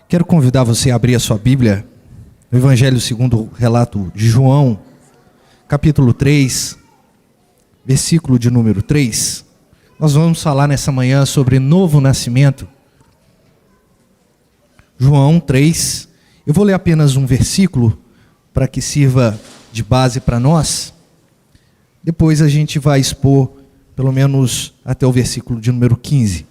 Quero convidar você a abrir a sua Bíblia no Evangelho segundo o relato de João, capítulo 3, versículo de número 3. Nós vamos falar nessa manhã sobre novo nascimento. João 3, eu vou ler apenas um versículo para que sirva de base para nós. Depois a gente vai expor pelo menos até o versículo de número 15.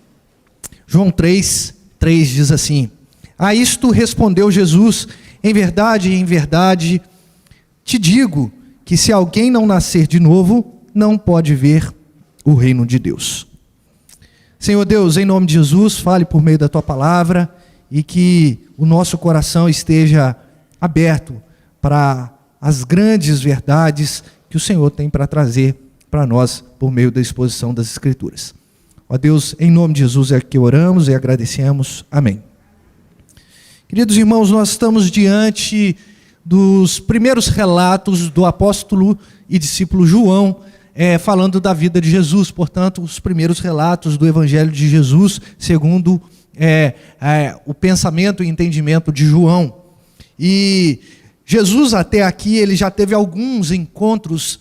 João 3 diz assim: a isto respondeu Jesus: em verdade, te digo que se alguém não nascer de novo, não pode ver o reino de Deus. Senhor Deus, em nome de Jesus, fale por meio da tua palavra e que o nosso coração esteja aberto para as grandes verdades que o Senhor tem para trazer para nós por meio da exposição das Escrituras. Ó Deus, em nome de Jesus é que oramos e agradecemos. Amém. Queridos irmãos, nós estamos diante dos primeiros relatos do apóstolo e discípulo João, falando da vida de Jesus. Portanto, os primeiros relatos do Evangelho de Jesus, segundo o pensamento e entendimento de João. E Jesus até aqui, ele já teve alguns encontros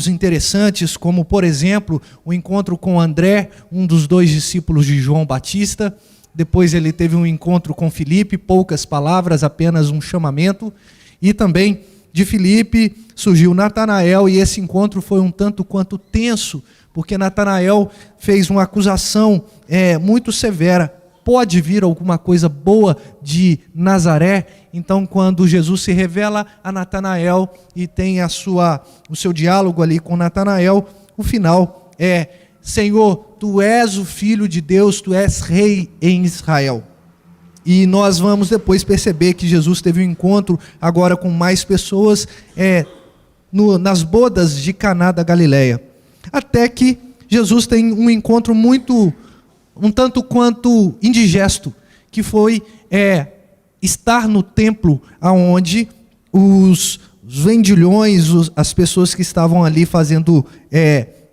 interessantes, como por exemplo, o encontro com André, um dos dois discípulos de João Batista. Depois ele teve um encontro com Filipe, poucas palavras, apenas um chamamento. E também de Filipe surgiu Natanael, e esse encontro foi um tanto quanto tenso, porque Natanael fez uma acusação muito severa. Pode vir alguma coisa boa de Nazaré? Então, quando Jesus se revela a Natanael e tem o seu diálogo ali com Natanael, o final é: Senhor, tu és o Filho de Deus, tu és rei em Israel. E nós vamos depois perceber que Jesus teve um encontro agora com mais pessoas nas bodas de Caná da Galileia. Até que Jesus tem um encontro um tanto quanto indigesto, que foi estar no templo onde os vendilhões, as pessoas que estavam ali fazendo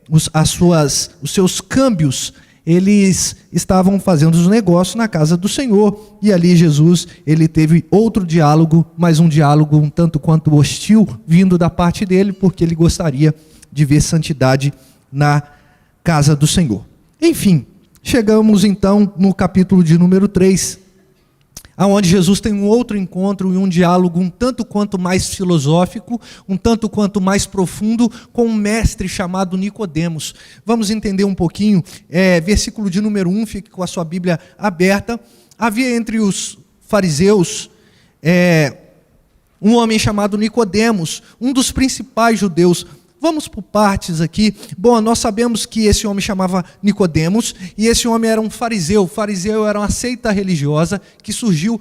os seus câmbios, eles estavam fazendo os negócios na casa do Senhor, e ali Jesus, ele teve outro diálogo, mas um diálogo um tanto quanto hostil, vindo da parte dele, porque ele gostaria de ver santidade na casa do Senhor. Enfim, chegamos então no capítulo de número 3, onde Jesus tem um outro encontro e um diálogo um tanto quanto mais filosófico, um tanto quanto mais profundo, com um mestre chamado Nicodemos. Vamos entender um pouquinho, versículo de número 1, fique com a sua Bíblia aberta. Havia entre os fariseus um homem chamado Nicodemos, um dos principais judeus. Vamos por partes aqui. Bom, nós sabemos que esse homem chamava Nicodemos, e esse homem era um fariseu. O fariseu era uma seita religiosa que surgiu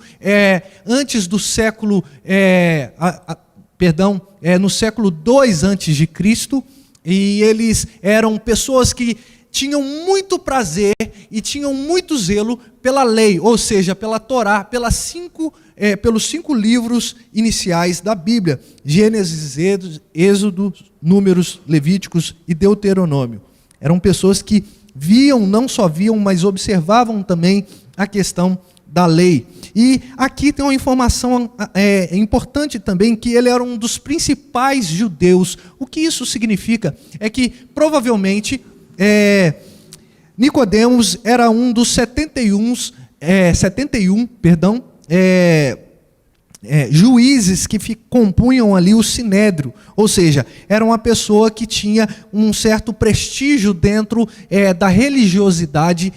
antes do século, no século 2 antes de Cristo, e eles eram pessoas que tinham muito prazer e tinham muito zelo pela lei, ou seja, pela Torá, pelos 5 livros iniciais da Bíblia: Gênesis, Êxodo, Números, Levíticos e Deuteronômio. Eram pessoas que não só viam, mas observavam também a questão da lei. E aqui tem uma informação importante também, que ele era um dos principais judeus. O que isso significa? É que provavelmente Nicodemos era um dos 71 juízes que compunham ali o Sinédrio, ou seja, era uma pessoa que tinha um certo prestígio dentro da religiosidade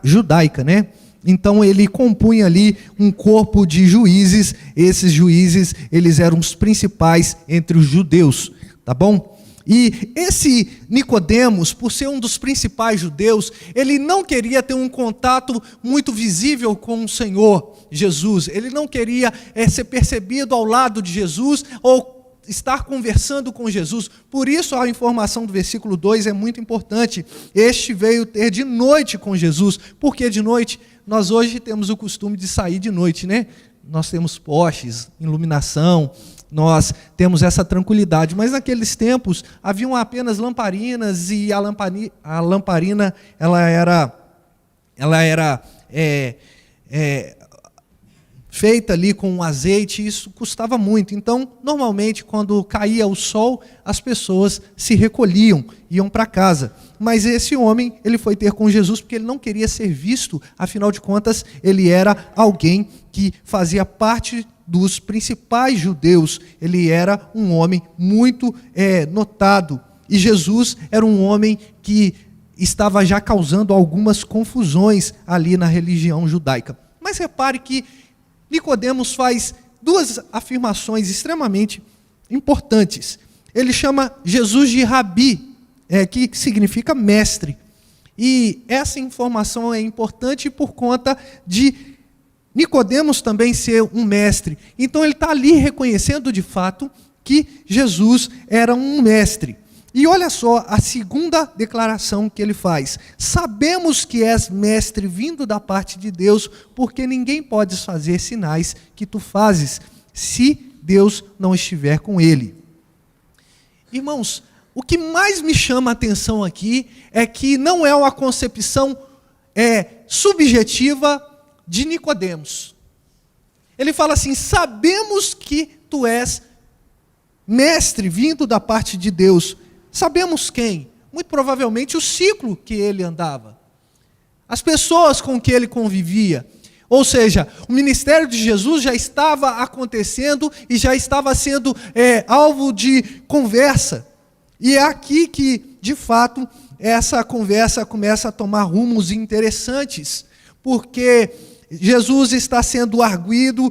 judaica, né? Então ele compunha ali um corpo de juízes. Esses juízes, eles eram os principais entre os judeus, tá bom? E esse Nicodemos, por ser um dos principais judeus, ele não queria ter um contato muito visível com o Senhor Jesus. Ele não queria ser percebido ao lado de Jesus ou estar conversando com Jesus. Por isso a informação do versículo 2 é muito importante. Este veio ter de noite com Jesus. Por que de noite? Nós hoje temos o costume de sair de noite, né? Nós temos postes, iluminação, nós temos essa tranquilidade, mas naqueles tempos haviam apenas lamparinas, e a lamparina ela era feita ali com azeite, isso custava muito. Então, normalmente, quando caía o sol, as pessoas se recolhiam, iam para casa. Mas esse homem, ele foi ter com Jesus porque ele não queria ser visto, afinal de contas, ele era alguém que fazia parte dos principais judeus. Ele era um homem muito notado. E Jesus era um homem que estava já causando algumas confusões ali na religião judaica. Mas repare que Nicodemos faz duas afirmações extremamente importantes. Ele chama Jesus de Rabi, que significa mestre. E essa informação é importante por conta de Nicodemos também ser um mestre. Então ele está ali reconhecendo de fato que Jesus era um mestre. E olha só a segunda declaração que ele faz. Sabemos que és mestre vindo da parte de Deus, porque ninguém pode fazer sinais que tu fazes, se Deus não estiver com ele. Irmãos, o que mais me chama a atenção aqui é que não é uma concepção subjetiva de Nicodemos. Ele fala assim: sabemos que tu és mestre vindo da parte de Deus. Sabemos quem? Muito provavelmente o ciclo que ele andava, as pessoas com que ele convivia. Ou seja, o ministério de Jesus já estava acontecendo e já estava sendo alvo de conversa. E é aqui que, de fato, essa conversa começa a tomar rumos interessantes, porque Jesus está sendo arguido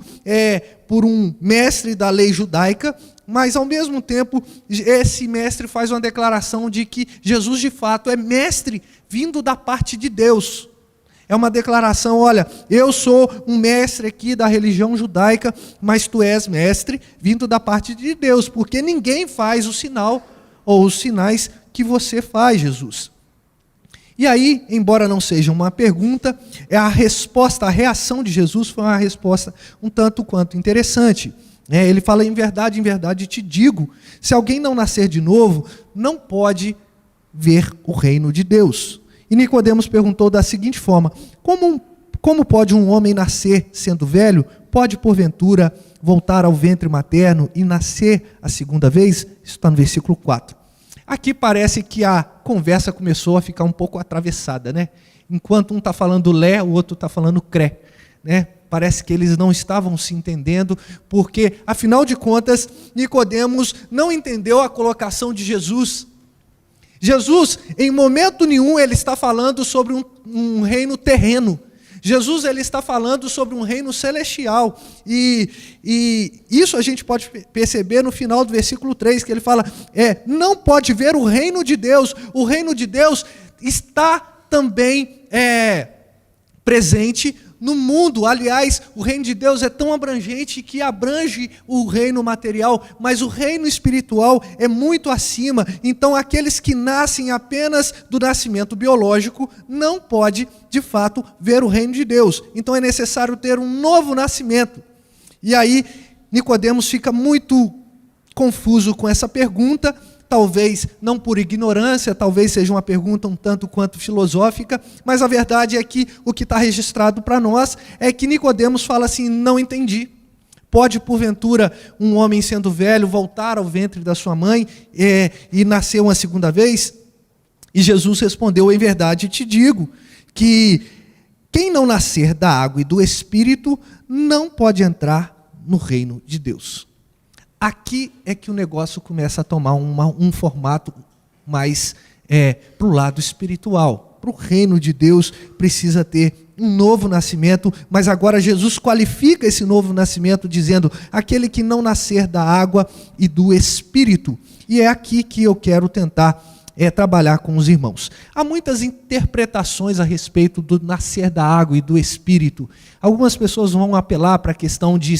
por um mestre da lei judaica, mas, ao mesmo tempo, esse mestre faz uma declaração de que Jesus, de fato, é mestre vindo da parte de Deus. É uma declaração: olha, eu sou um mestre aqui da religião judaica, mas tu és mestre vindo da parte de Deus, porque ninguém faz o sinal ou os sinais que você faz, Jesus. E aí, embora não seja uma pergunta, a resposta, a reação de Jesus foi uma resposta um tanto quanto interessante. Ele fala: em verdade te digo, se alguém não nascer de novo, não pode ver o reino de Deus. E Nicodemos perguntou da seguinte forma: como pode um homem nascer sendo velho? Pode, porventura, voltar ao ventre materno e nascer a segunda vez? Isso está no versículo 4. Aqui parece que a conversa começou a ficar um pouco atravessada, né? Enquanto um está falando lé, o outro está falando cré, né? Parece que eles não estavam se entendendo, porque, afinal de contas, Nicodemos não entendeu a colocação de Jesus. Jesus, em momento nenhum, ele está falando sobre um reino terreno. Jesus, ele está falando sobre um reino celestial. E isso a gente pode perceber no final do versículo 3, que ele fala: não pode ver o reino de Deus. O reino de Deus está também presente no mundo. Aliás, o reino de Deus é tão abrangente que abrange o reino material, mas o reino espiritual é muito acima. Então, aqueles que nascem apenas do nascimento biológico não pode, de fato, ver o reino de Deus. Então, é necessário ter um novo nascimento. E aí, Nicodemos fica muito confuso com essa pergunta. Talvez não por ignorância, talvez seja uma pergunta um tanto quanto filosófica, mas a verdade é que o que está registrado para nós é que Nicodemos fala assim: não entendi. Pode, porventura, um homem sendo velho voltar ao ventre da sua mãe e nascer uma segunda vez? E Jesus respondeu: em verdade te digo, que quem não nascer da água e do Espírito não pode entrar no reino de Deus. Aqui é que o negócio começa a tomar um formato mais para o lado espiritual. Para o reino de Deus precisa ter um novo nascimento, mas agora Jesus qualifica esse novo nascimento dizendo: aquele que não nascer da água e do Espírito. E é aqui que eu quero tentar trabalhar com os irmãos. Há muitas interpretações a respeito do nascer da água e do Espírito. Algumas pessoas vão apelar para a questão de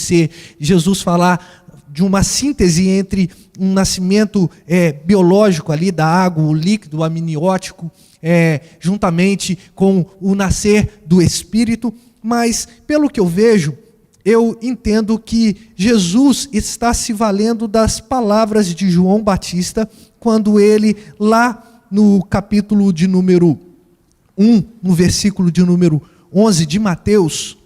Jesus falar de uma síntese entre um nascimento biológico ali da água, o líquido, o amniótico, juntamente com o nascer do Espírito, mas pelo que eu vejo, eu entendo que Jesus está se valendo das palavras de João Batista, quando ele, lá no capítulo de número 1, no versículo de número 11 de Mateus,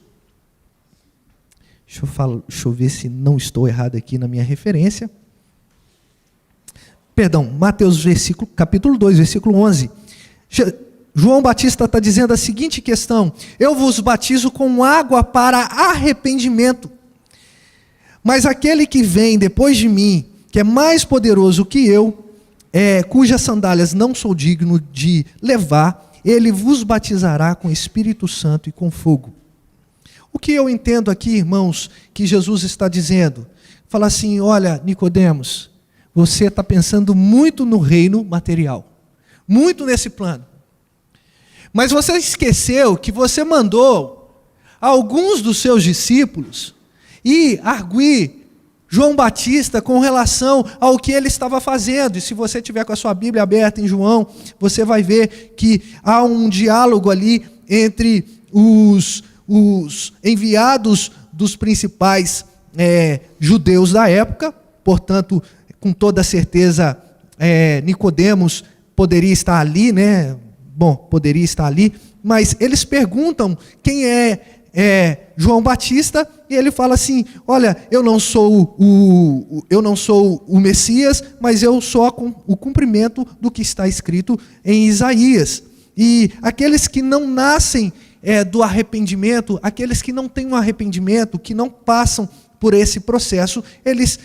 Deixa eu ver se não estou errado aqui na minha referência. Perdão, Mateus capítulo 2, versículo 11. João Batista está dizendo a seguinte questão: eu vos batizo com água para arrependimento, mas aquele que vem depois de mim, que é mais poderoso que eu, cujas sandálias não sou digno de levar, ele vos batizará com Espírito Santo e com fogo. O que eu entendo aqui, irmãos, que Jesus está dizendo? Fala assim: olha, Nicodemos, você está pensando muito no reino material, muito nesse plano. Mas você esqueceu que você mandou alguns dos seus discípulos ir arguir João Batista com relação ao que ele estava fazendo. E se você tiver com a sua Bíblia aberta em João, você vai ver que há um diálogo ali entre os enviados dos principais judeus da época. Portanto, com toda certeza, Nicodemos poderia estar ali, né? Bom, poderia estar ali, mas eles perguntam quem é João Batista, e ele fala assim: olha, eu não sou o Messias, mas eu sou o cumprimento do que está escrito em Isaías. E aqueles que não nascem do arrependimento, aqueles que não têm um arrependimento, que não passam por esse processo, eles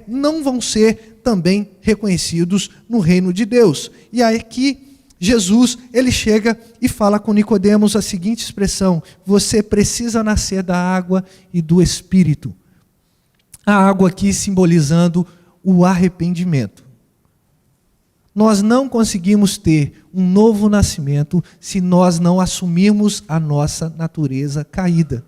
não vão ser também reconhecidos no reino de Deus. E aí aqui Jesus, ele chega e fala com Nicodemos a seguinte expressão: você precisa nascer da água e do Espírito. A água aqui simbolizando o arrependimento. Nós não conseguimos ter um novo nascimento se nós não assumirmos a nossa natureza caída.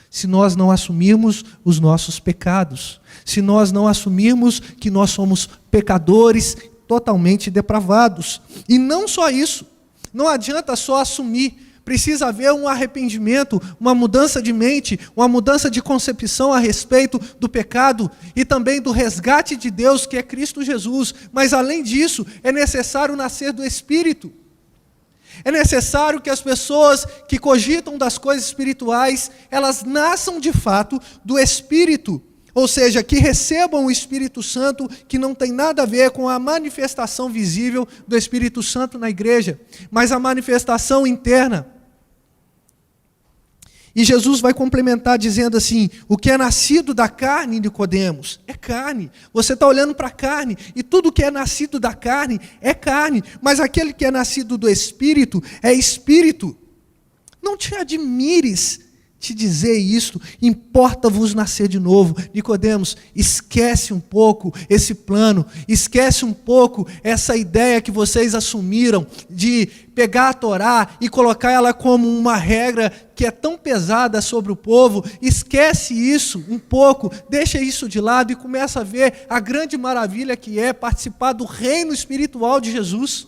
Se nós não assumirmos os nossos pecados. Se nós não assumirmos que nós somos pecadores totalmente depravados. E não só isso, não adianta só assumir, precisa haver um arrependimento, uma mudança de mente, uma mudança de concepção a respeito do pecado e também do resgate de Deus, que é Cristo Jesus. Mas além disso, é necessário nascer do Espírito. É necessário que as pessoas que cogitam das coisas espirituais, elas nasçam de fato do Espírito. Ou seja, que recebam o Espírito Santo, que não tem nada a ver com a manifestação visível do Espírito Santo na igreja, mas a manifestação interna. E Jesus vai complementar dizendo assim: o que é nascido da carne, Nicodemos, é carne. Você está olhando para a carne, e tudo que é nascido da carne é carne, mas aquele que é nascido do Espírito é Espírito. Não te admires te dizer isto, importa-vos nascer de novo. Nicodemos, esquece um pouco esse plano, esquece um pouco essa ideia que vocês assumiram de pegar a Torá e colocar ela como uma regra que é tão pesada sobre o povo. Esquece isso um pouco, deixa isso de lado e começa a ver a grande maravilha que é participar do reino espiritual de Jesus.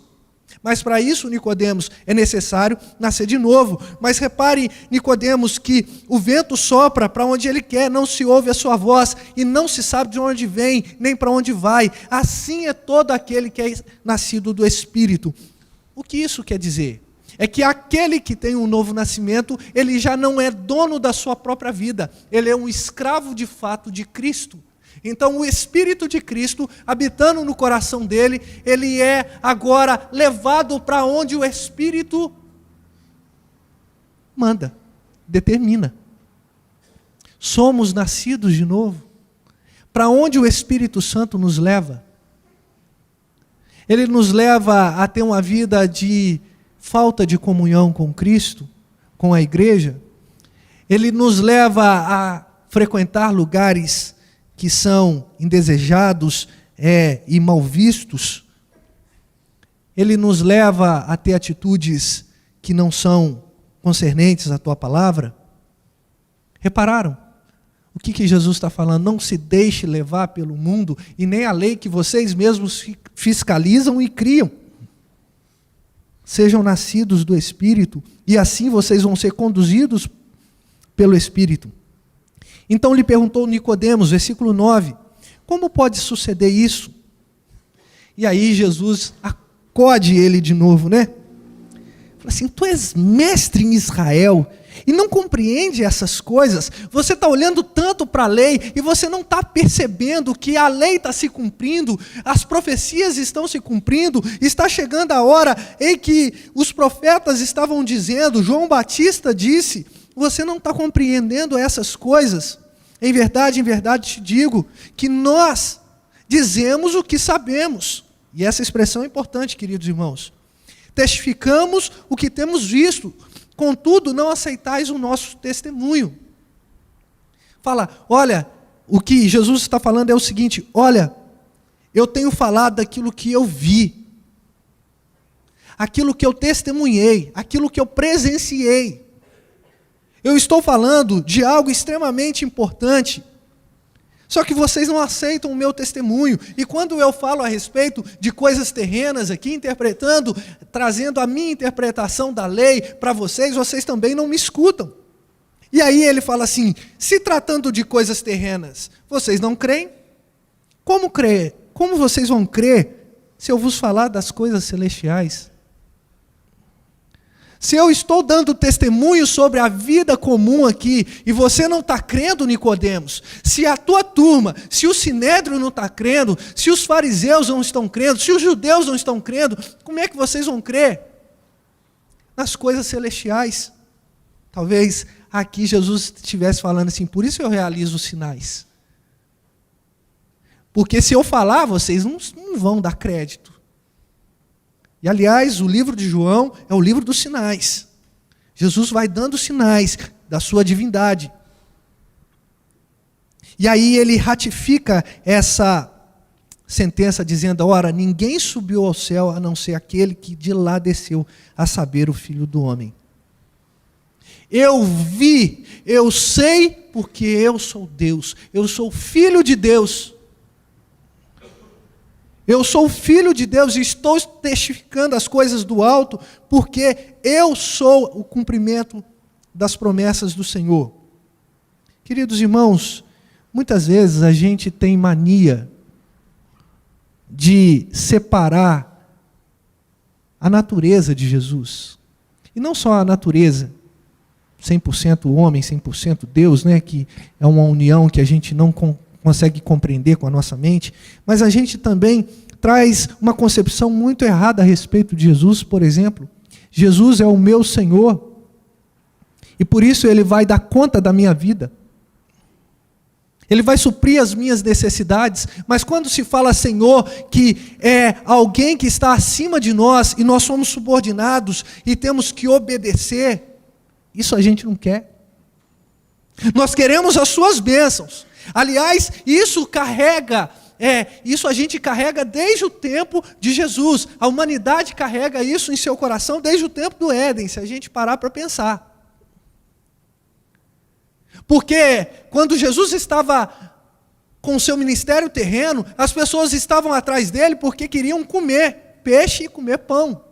Mas para isso, Nicodemos, é necessário nascer de novo. Mas repare, Nicodemos, que o vento sopra para onde ele quer, não se ouve a sua voz, e não se sabe de onde vem, nem para onde vai. Assim é todo aquele que é nascido do Espírito. O que isso quer dizer? É que aquele que tem um novo nascimento, ele já não é dono da sua própria vida, ele é um escravo de fato de Cristo. Então o Espírito de Cristo, habitando no coração dele, ele é agora levado para onde o Espírito manda, determina. Somos nascidos de novo. Para onde o Espírito Santo nos leva? Ele nos leva a ter uma vida de falta de comunhão com Cristo, com a igreja. Ele nos leva a frequentar lugares que são indesejados e mal vistos. Ele nos leva a ter atitudes que não são concernentes à tua palavra. Repararam? O que Jesus está falando? Não se deixe levar pelo mundo e nem a lei que vocês mesmos fiscalizam e criam. Sejam nascidos do Espírito e assim vocês vão ser conduzidos pelo Espírito. Então lhe perguntou Nicodemos, versículo 9, como pode suceder isso? E aí Jesus acode ele de novo, né? Fala assim: tu és mestre em Israel e não compreende essas coisas, você está olhando tanto para a lei e você não está percebendo que a lei está se cumprindo, as profecias estão se cumprindo, está chegando a hora em que os profetas estavam dizendo, João Batista disse, você não está compreendendo essas coisas. Em verdade te digo que nós dizemos o que sabemos. E essa expressão é importante, queridos irmãos. Testificamos o que temos visto, contudo não aceitais o nosso testemunho. Fala, olha, o que Jesus está falando é o seguinte, olha, eu tenho falado daquilo que eu vi, aquilo que eu testemunhei, aquilo que eu presenciei. Eu estou falando de algo extremamente importante, só que vocês não aceitam o meu testemunho. E quando eu falo a respeito de coisas terrenas aqui, interpretando, trazendo a minha interpretação da lei para vocês, vocês também não me escutam. E aí ele fala assim, se tratando de coisas terrenas, vocês não creem? Como crer? Como vocês vão crer se eu vos falar das coisas celestiais? Se eu estou dando testemunho sobre a vida comum aqui, e você não está crendo, Nicodemos, se a tua turma, se o Sinédrio não está crendo, se os fariseus não estão crendo, se os judeus não estão crendo, como é que vocês vão crer nas coisas celestiais? Talvez aqui Jesus estivesse falando assim, por isso eu realizo os sinais. Porque se eu falar, vocês não vão dar crédito. E, aliás, o livro de João é o livro dos sinais. Jesus vai dando sinais da sua divindade. E aí ele ratifica essa sentença dizendo, ora, ninguém subiu ao céu a não ser aquele que de lá desceu, a saber, o Filho do Homem. Eu vi, eu sei, porque eu sou Deus, eu sou Filho de Deus. Eu sou filho de Deus e estou testificando as coisas do alto, porque eu sou o cumprimento das promessas do Senhor. Queridos irmãos, muitas vezes a gente tem mania de separar a natureza de Jesus. E não só a natureza, 100% homem, 100% Deus, né, que é uma união que a gente não consegue compreender com a nossa mente, mas a gente também traz uma concepção muito errada a respeito de Jesus, por exemplo. Jesus é o meu Senhor, e por isso Ele vai dar conta da minha vida. Ele vai suprir as minhas necessidades, mas quando se fala Senhor, que é alguém que está acima de nós, e nós somos subordinados, e temos que obedecer, isso a gente não quer. Nós queremos as suas bênçãos. Aliás, isso a gente carrega desde o tempo de Jesus. A humanidade carrega isso em seu coração desde o tempo do Éden, se a gente parar para pensar. Porque quando Jesus estava com o seu ministério terreno, as pessoas estavam atrás dele porque queriam comer peixe e comer pão.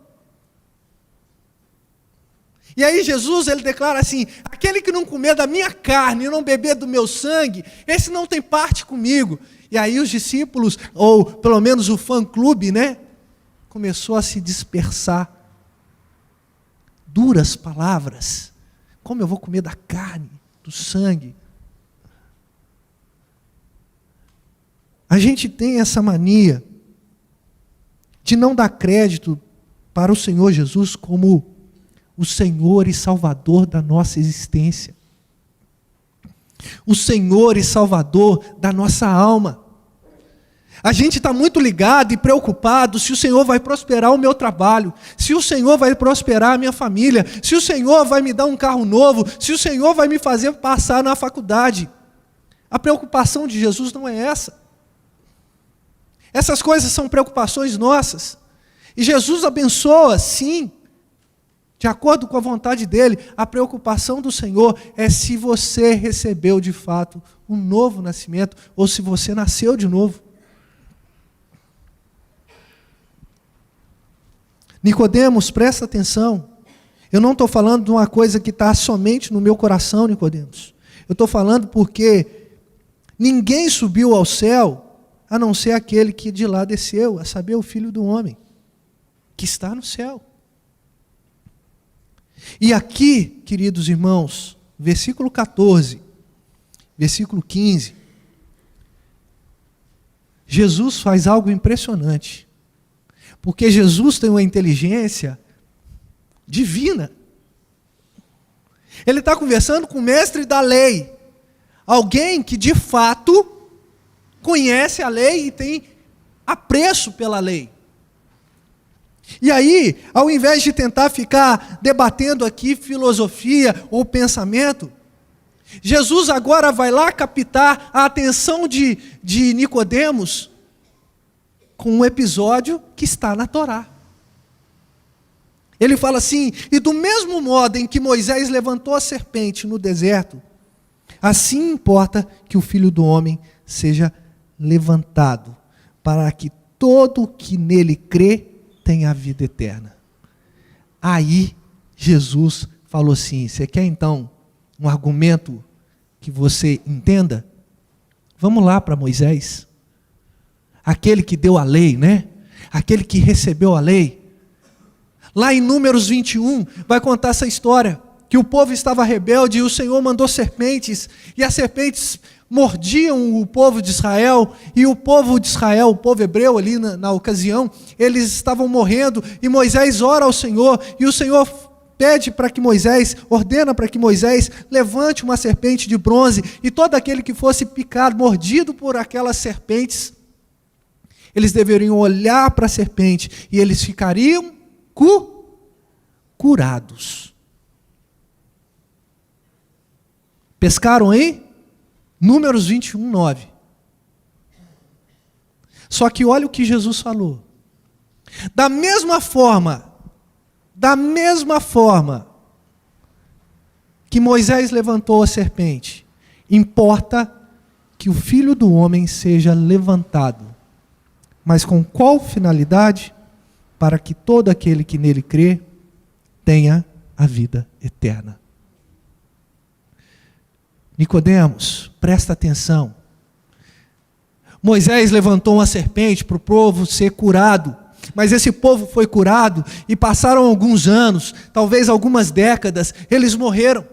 E aí Jesus, ele declara assim, aquele que não comer da minha carne e não beber do meu sangue, esse não tem parte comigo. E aí os discípulos, ou pelo menos o fã-clube, né, começou a se dispersar. Duras palavras. Como eu vou comer da carne, do sangue? A gente tem essa mania de não dar crédito para o Senhor Jesus como o Senhor e Salvador da nossa existência. O Senhor e Salvador da nossa alma. A gente está muito ligado e preocupado se o Senhor vai prosperar o meu trabalho, se o Senhor vai prosperar a minha família, se o Senhor vai me dar um carro novo, se o Senhor vai me fazer passar na faculdade. A preocupação de Jesus não é essa. Essas coisas são preocupações nossas. E Jesus abençoa, sim, de acordo com a vontade dele. A preocupação do Senhor é se você recebeu de fato um novo nascimento, ou se você nasceu de novo. Nicodemos, presta atenção. Eu não estou falando de uma coisa que está somente no meu coração, Nicodemos. Eu estou falando porque ninguém subiu ao céu, a não ser aquele que de lá desceu, a saber, o Filho do Homem, que está no céu. E aqui, queridos irmãos, versículo 14, versículo 15, Jesus faz algo impressionante. Porque Jesus tem uma inteligência divina. Ele está conversando com o mestre da lei. Alguém que de fato conhece a lei e tem apreço pela lei. E aí, ao invés de tentar ficar debatendo aqui filosofia ou pensamento, Jesus agora vai lá captar a atenção de Nicodemos com um episódio que está na Torá. Ele fala assim: e do mesmo modo em que Moisés levantou a serpente no deserto, assim importa que o Filho do Homem seja levantado, para que todo que nele crê tenha a vida eterna. Aí Jesus falou assim: você quer então um argumento que você entenda? Vamos lá para Moisés, aquele que deu a lei, né? Aquele que recebeu a lei. Lá em Números 21, vai contar essa história, que o povo estava rebelde e o Senhor mandou serpentes, e as serpentes mordiam o povo de Israel, e o povo de Israel, o povo hebreu ali na ocasião, eles estavam morrendo, e Moisés ora ao Senhor, e o Senhor pede para que Moisés, ordena para que Moisés levante uma serpente de bronze, e todo aquele que fosse picado, mordido por aquelas serpentes, eles deveriam olhar para a serpente, e eles ficariam curados. Pescaram aí? Números 21, 9. Só que olha o que Jesus falou. Da mesma forma que Moisés levantou a serpente, importa que o Filho do Homem seja levantado. Mas com qual finalidade? Para que todo aquele que nele crê tenha a vida eterna. Nicodemos, presta atenção. Moisés levantou uma serpente para o povo ser curado, mas esse povo foi curado e passaram alguns anos, talvez algumas décadas, eles morreram.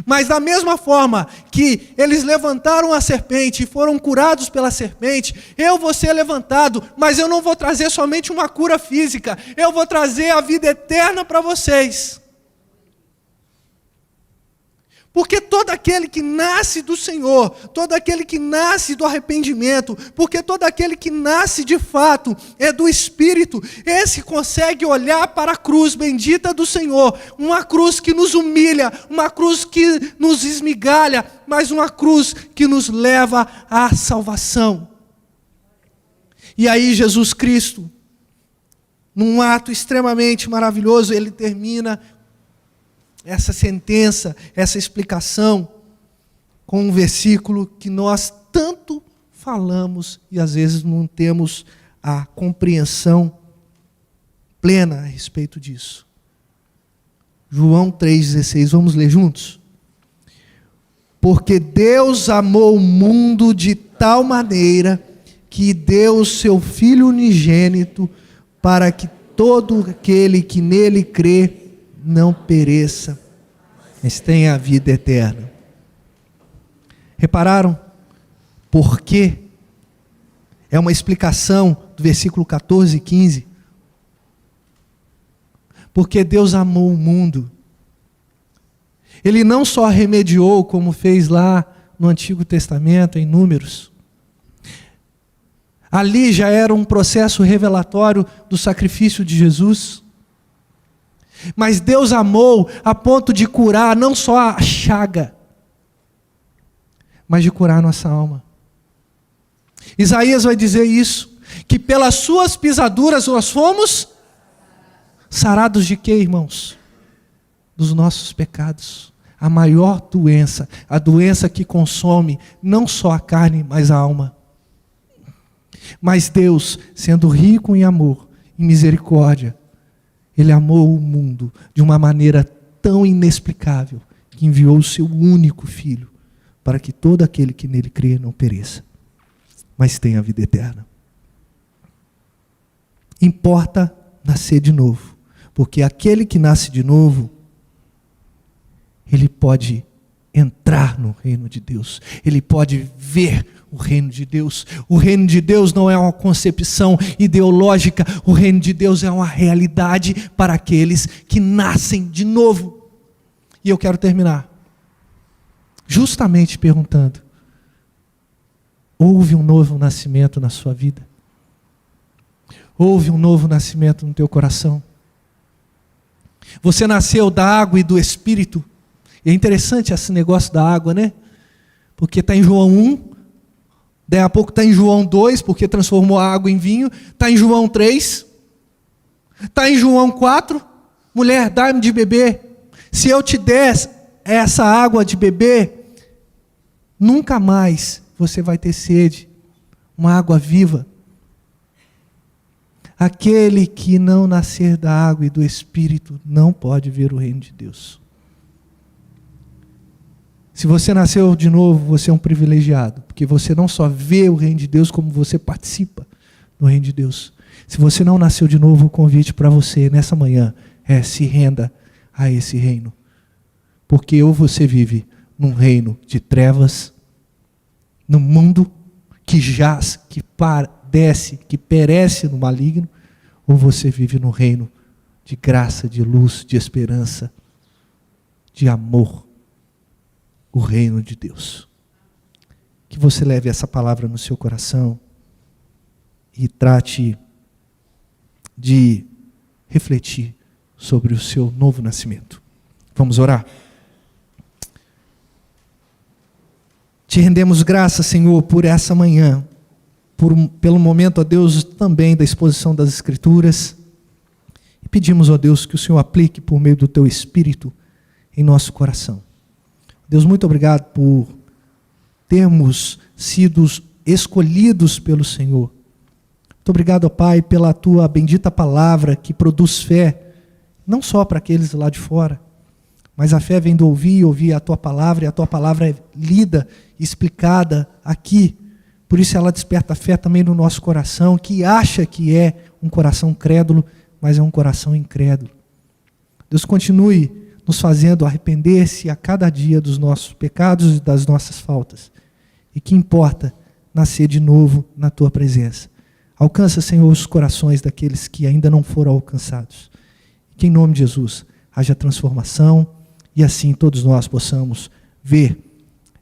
Mas da mesma forma que eles levantaram a serpente e foram curados pela serpente, eu vou ser levantado, mas eu não vou trazer somente uma cura física, eu vou trazer a vida eterna para vocês. Porque todo aquele que nasce do Senhor, todo aquele que nasce do arrependimento, porque todo aquele que nasce de fato é do Espírito, esse consegue olhar para a cruz bendita do Senhor, uma cruz que nos humilha, uma cruz que nos esmigalha, mas uma cruz que nos leva à salvação. E aí Jesus Cristo, num ato extremamente maravilhoso, ele termina essa sentença, essa explicação, com um versículo que nós tanto falamos e às vezes não temos a compreensão plena a respeito disso. João 3,16, vamos ler juntos? Porque Deus amou o mundo de tal maneira que deu o seu Filho unigênito para que todo aquele que nele crê não pereça, mas tenha a vida eterna. Repararam? Por quê? É uma explicação do versículo 14 e 15. Porque Deus amou o mundo. Ele não só remediou, como fez lá no Antigo Testamento, em Números. Ali já era um processo revelatório do sacrifício de Jesus. Mas Deus amou a ponto de curar não só a chaga, mas de curar a nossa alma. Isaías vai dizer isso, que pelas suas pisaduras nós fomos sarados de quê, irmãos? Dos nossos pecados. A maior doença, a doença que consome não só a carne, mas a alma. Mas Deus, sendo rico em amor, em misericórdia, Ele amou o mundo de uma maneira tão inexplicável que enviou o seu único Filho para que todo aquele que nele crê não pereça, mas tenha a vida eterna. Importa nascer de novo, Porque aquele que nasce de novo, ele pode entrar no reino de Deus. Ele pode ver o reino de Deus. O reino de Deus não é uma concepção ideológica. O reino de Deus é uma realidade para aqueles que nascem de novo. E eu quero terminar justamente perguntando: houve um novo nascimento na sua vida? Houve um novo nascimento no teu coração? Você nasceu da água e do Espírito? E é interessante esse negócio da água, né? Porque está em João 1, daí a pouco está em João 2, porque transformou a água em vinho, está em João 3, está em João 4, mulher, dá-me de beber. Se eu te der essa água de beber, nunca mais você vai ter sede, uma água viva. Aquele que não nascer da água e do Espírito não pode ver o reino de Deus. Se você nasceu de novo, você é um privilegiado, porque você não só vê o reino de Deus, como você participa do reino de Deus. Se você não nasceu de novo, o convite para você nessa manhã é: se renda a esse reino. Porque ou você vive num reino de trevas, num mundo que jaz, que padece, que perece no maligno, ou você vive no reino de graça, de luz, de esperança, de amor, o reino de Deus. Que você leve essa palavra no seu coração e trate de refletir sobre o seu novo nascimento. Vamos orar? Te rendemos graças, Senhor, por essa manhã, pelo momento, ó Deus, também da exposição das Escrituras. E pedimos, ó Deus, que o Senhor aplique por meio do Teu Espírito em nosso coração. Deus, muito obrigado por termos sido escolhidos pelo Senhor. Muito obrigado, ó Pai, pela Tua bendita palavra que produz fé, não só para aqueles lá de fora, mas a fé vem do ouvir a Tua palavra, e a Tua palavra é lida, explicada aqui. Por isso ela desperta fé também no nosso coração, que acha que é um coração crédulo, mas é um coração incrédulo. Deus, continue nos fazendo arrepender-se a cada dia dos nossos pecados e das nossas faltas. E que importa nascer de novo na Tua presença. Alcança, Senhor, os corações daqueles que ainda não foram alcançados. Que em nome de Jesus haja transformação e assim todos nós possamos ver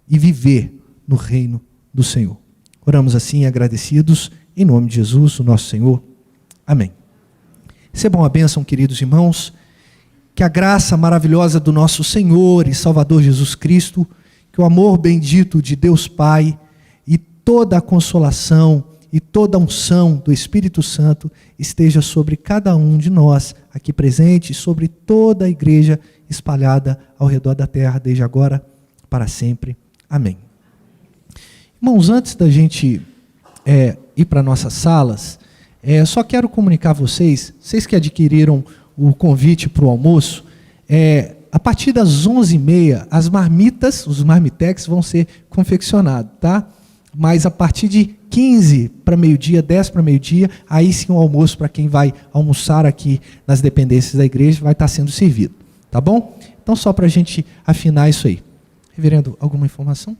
e viver no reino do Senhor. Oramos assim agradecidos em nome de Jesus, o nosso Senhor. Amém. Recebam a bênção, queridos irmãos. Que a graça maravilhosa do nosso Senhor e Salvador Jesus Cristo, que o amor bendito de Deus Pai e toda a consolação e toda a unção do Espírito Santo esteja sobre cada um de nós aqui presente, sobre toda a igreja espalhada ao redor da terra, desde agora para sempre. Amém. Irmãos, antes da gente ir para nossas salas, só quero comunicar a vocês que adquiriram o convite para o almoço, a partir das 11h30, as marmitas, os marmitex vão ser confeccionados, tá? Mas a partir de 15 para meio-dia, 10 para meio-dia, aí sim o almoço para quem vai almoçar aqui nas dependências da igreja vai estar sendo servido, tá bom? Então só para a gente afinar isso aí. Reverendo, alguma informação?